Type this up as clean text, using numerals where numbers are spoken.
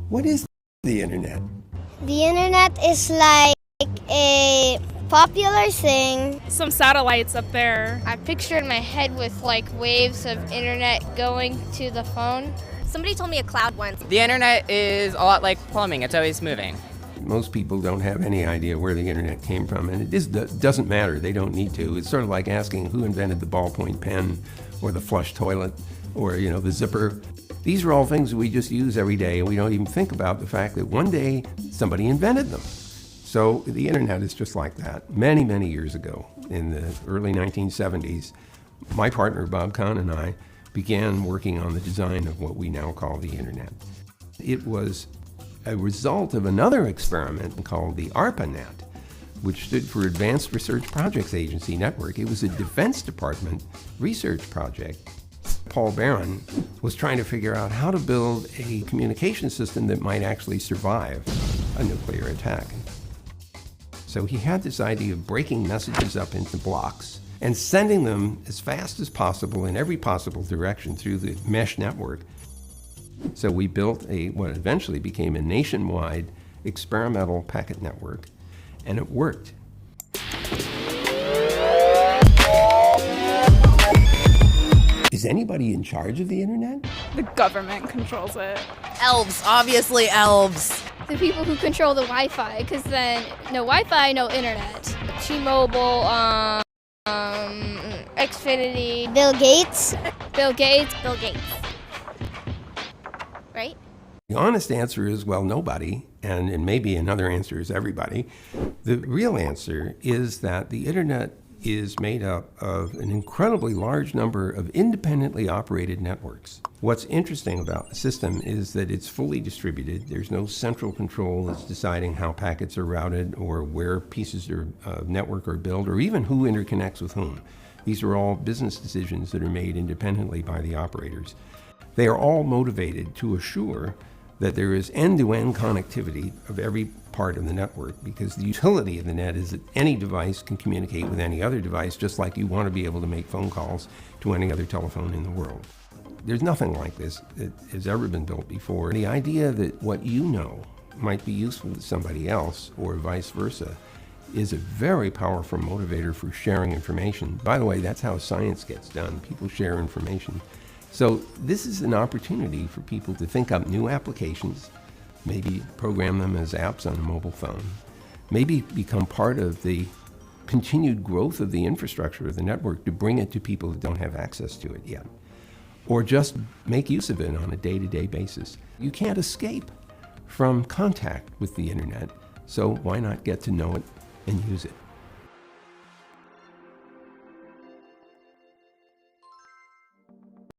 What is the internet? The internet is like a popular thing. Some satellites up there. I picture in my head with like waves of internet going to the phone. Somebody told me a cloud once. The internet is a lot like plumbing. It's always moving. Most people don't have any idea where the internet came from, and it doesn't matter. They don't need to. It's sort of like asking who invented the ballpoint pen or the flush toilet or, the zipper. These are all things we just use every day, and we don't even think about the fact that one day somebody invented them. So the internet is just like that. Many, many years ago, in the early 1970s, my partner Bob Kahn and I began working on the design of what we now call the internet. It was a result of another experiment called the ARPANET, which stood for Advanced Research Projects Agency Network. It was a Defense Department research project. Paul Barron was trying to figure out how to build a communication system that might actually survive a nuclear attack. So he had this idea of breaking messages up into blocks and sending them as fast as possible in every possible direction through the mesh network. So we built what eventually became a nationwide experimental packet network, and it worked. Is anybody in charge of the internet? The government controls it. Elves, obviously elves. The people who control the Wi-Fi, because then no Wi-Fi, no internet. T-Mobile, Xfinity, Bill Gates. Bill Gates. Bill Gates. Right? The honest answer is, well, nobody, and maybe another answer is everybody. The real answer is that the internet is made up of an incredibly large number of independently operated networks. What's interesting about the system is that it's fully distributed. There's no central control that's deciding how packets are routed or where pieces of network are built or even who interconnects with whom. These are all business decisions that are made independently by the operators. They are all motivated to assure that there is end-to-end connectivity of every part of the network, because the utility of the net is that any device can communicate with any other device, just like you want to be able to make phone calls to any other telephone in the world. There's nothing like this that has ever been built before. The idea that what you know might be useful to somebody else, or vice versa, is a very powerful motivator for sharing information. By the way, that's how science gets done. People share information. So this is an opportunity for people to think up new applications, maybe program them as apps on a mobile phone, maybe become part of the continued growth of the infrastructure of the network to bring it to people who don't have access to it yet, or just make use of it on a day-to-day basis. You can't escape from contact with the internet, so why not get to know it and use it?